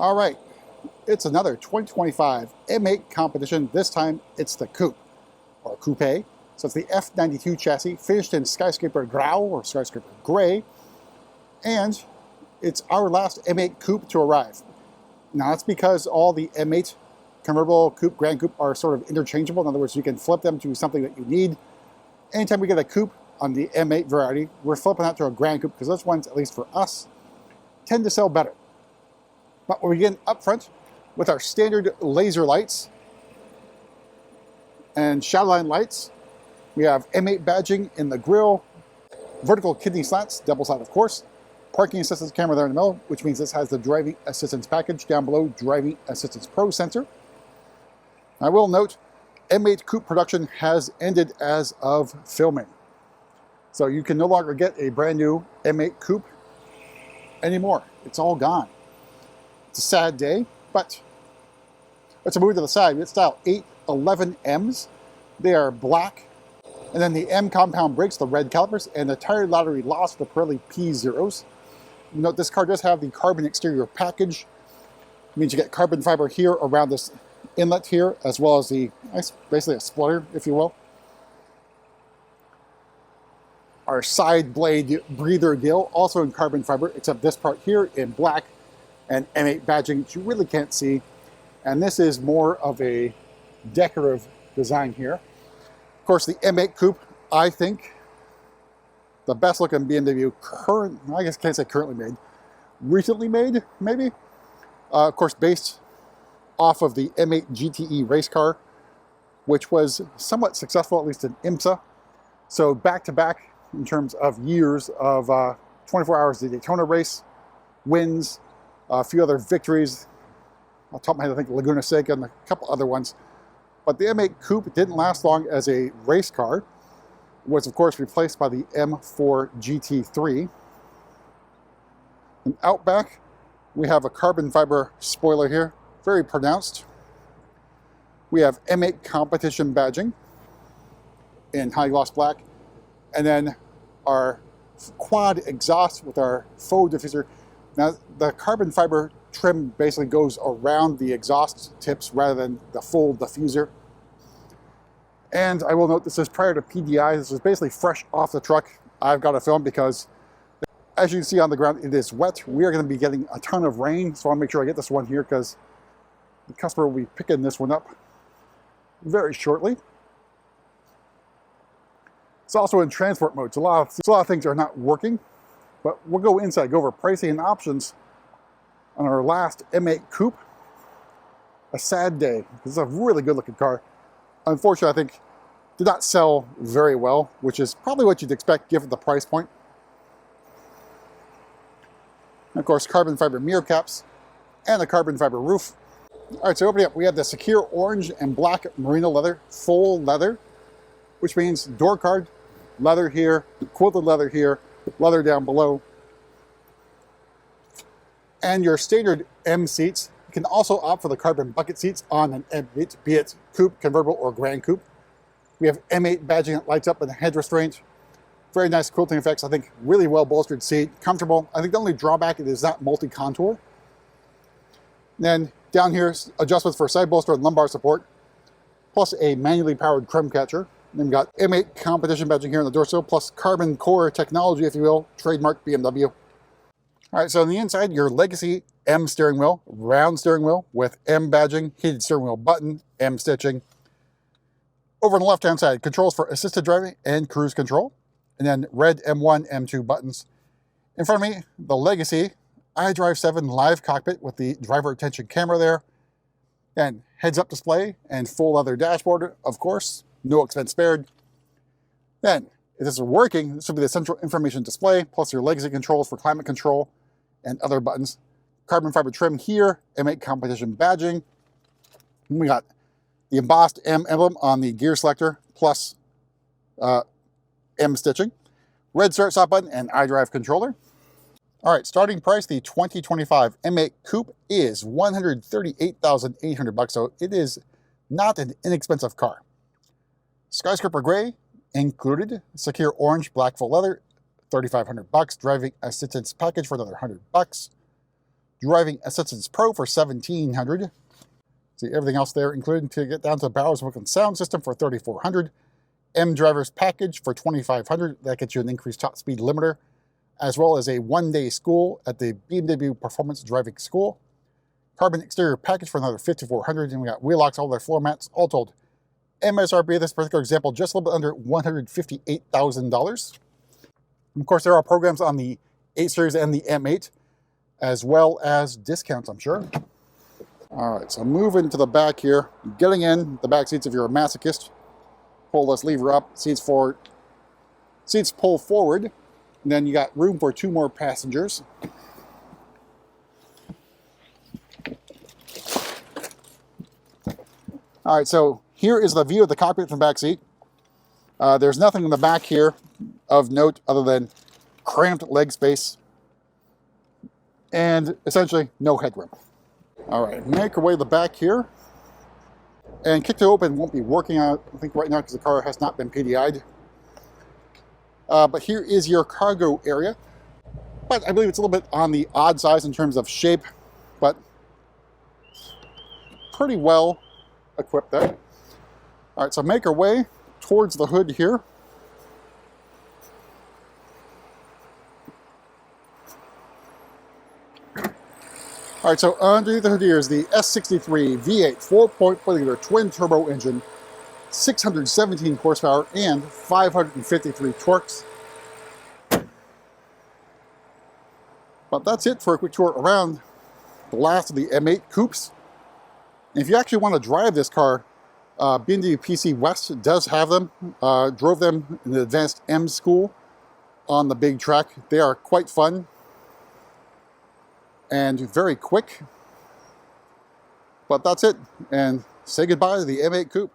All right, it's another 2025 M8 competition. This time it's the Coupe, or Coupe. So it's the F92 chassis, finished in Skyscraper Grey, or Skyscraper Grey. And it's our last M8 Coupe to arrive. Now that's because all the M8 convertible Coupe, Grand Coupe are sort of interchangeable. In other words, you can flip them to something that you need. Anytime we get a Coupe on the M8 variety, we're flipping that to a Grand Coupe because those ones, at least for us, tend to sell better. But we begin up front with our standard laser lights and shadowline lights. We have M8 badging in the grille, vertical kidney slats, double side of course, parking assistance camera there in the middle, which means this has the driving assistance package. Down below, driving assistance pro sensor. I will note, M8 Coupe production has ended as of filming. So you can no longer get a brand new M8 Coupe anymore. It's all gone. It's a sad day, but let's move to the side. It's style 811Ms. They are black. And then the M compound brakes, the red calipers, and the tire lottery lost the Pirelli P0s. Note this car does have the carbon exterior package. It means you get carbon fiber here around this inlet here, as well as the, basically a splitter, if you will. Our side blade breather grille, also in carbon fiber, except this part here in black, and M8 badging, which you really can't see. And this is more of a decorative design here. Of course, the M8 Coupe, I think, the best looking BMW I guess I can't say currently made, recently made, maybe? Of course, based off of the M8 GTE race car, which was somewhat successful, at least in IMSA. So back to back in terms of years of 24 hours the Daytona race, wins, a few other victories. Off the top of my head, I think Laguna Seca and a couple other ones. But the M8 Coupe didn't last long as a race car. It was, of course, replaced by the M4 GT3. And out back, we have a carbon fiber spoiler here, very pronounced. We have M8 competition badging in high gloss black. And then our quad exhaust with our faux diffuser. Now, the carbon fiber trim basically goes around the exhaust tips rather than the full diffuser. And I will note this is prior to PDI. This is basically fresh off the truck. I've got to film because, as you can see on the ground, it is wet. We are going to be getting a ton of rain, so I'll make sure I get this one here because the customer will be picking this one up very shortly. It's also in transport mode, so a lot of things are not working. But we'll go inside, go over pricing and options on our last M8 Coupe. A sad day. This is a really good looking car. Unfortunately, I think did not sell very well, which is probably what you'd expect given the price point. And of course, carbon fiber mirror caps and a carbon fiber roof. All right, so opening up, we have the secure orange and black merino leather, full leather, which means door card, leather here, quilted leather here, leather down below. And your standard M seats. You can also opt for the carbon bucket seats on an M8, be it Coupe, convertible, or Grand Coupe. We have M8 badging that lights up with a head restraint. Very nice quilting effects. I think really well bolstered seat, comfortable. I think the only drawback is not multi-contour. Then down here, adjustments for side bolster and lumbar support, plus a manually powered crumb catcher. Then we've got M8 competition badging here on the doorsill, plus carbon core technology, if you will, trademark BMW. All right, so on the inside, your legacy M steering wheel, round steering wheel with M badging, heated steering wheel button, M stitching. Over on the left-hand side, controls for assisted driving and cruise control. And then red M1, M2 buttons. In front of me, the legacy iDrive 7 live cockpit with the driver attention camera there. And heads-up display and full leather dashboard, of course. No expense spared. Then, if this is working, this will be the central information display, plus your legacy controls for climate control and other buttons. Carbon fiber trim here, M8 competition badging. And we got the embossed M emblem on the gear selector, plus M stitching. Red start-stop button and iDrive controller. All right, starting price, the 2025 M8 Coupe is $138,800, so it is not an inexpensive car. Skyscraper Grey included, secure orange, black full leather, $3,500. Driving assistance package for another $100. Driving Assistance Pro for $1,700. See everything else there included to get down to the Bowers Wilkins sound system for $3,400. M Drivers Package for $2,500. That gets you an increased top speed limiter, as well as a one-day school at the BMW Performance Driving School. Carbon Exterior Package for another $5,400, and we got wheel locks, all their floor mats, all told. MSRP of this particular example, just a little bit under $158,000. Of course, there are programs on the 8 Series and the M8, as well as discounts, I'm sure. All right, so moving to the back here, getting in the back seats if you're a masochist. Pull this lever up, seats forward, seats pull forward, and then you got room for 2 more passengers. All right, so here is the view of the cockpit from the back seat. There's nothing in the back here of note other than cramped leg space and essentially no headroom. All right, make our way to the back here. And kick to open won't be working out, I think, right now because the car has not been PDI'd. But here is your cargo area. But I believe it's a little bit on the odd size in terms of shape, but pretty well equipped there. All right, so make our way towards the hood here. All right, so underneath the hood here is the S63 V8 4.4-liter twin-turbo engine, 617 horsepower, and 553 torques. But that's it for a quick tour around the last of the M8 Coupes. And if you actually want to drive this car, BMW PC West does have them. Drove them in the Advanced M School on the big track. They are quite fun and very quick. But that's it, and say goodbye to the M8 Coupe.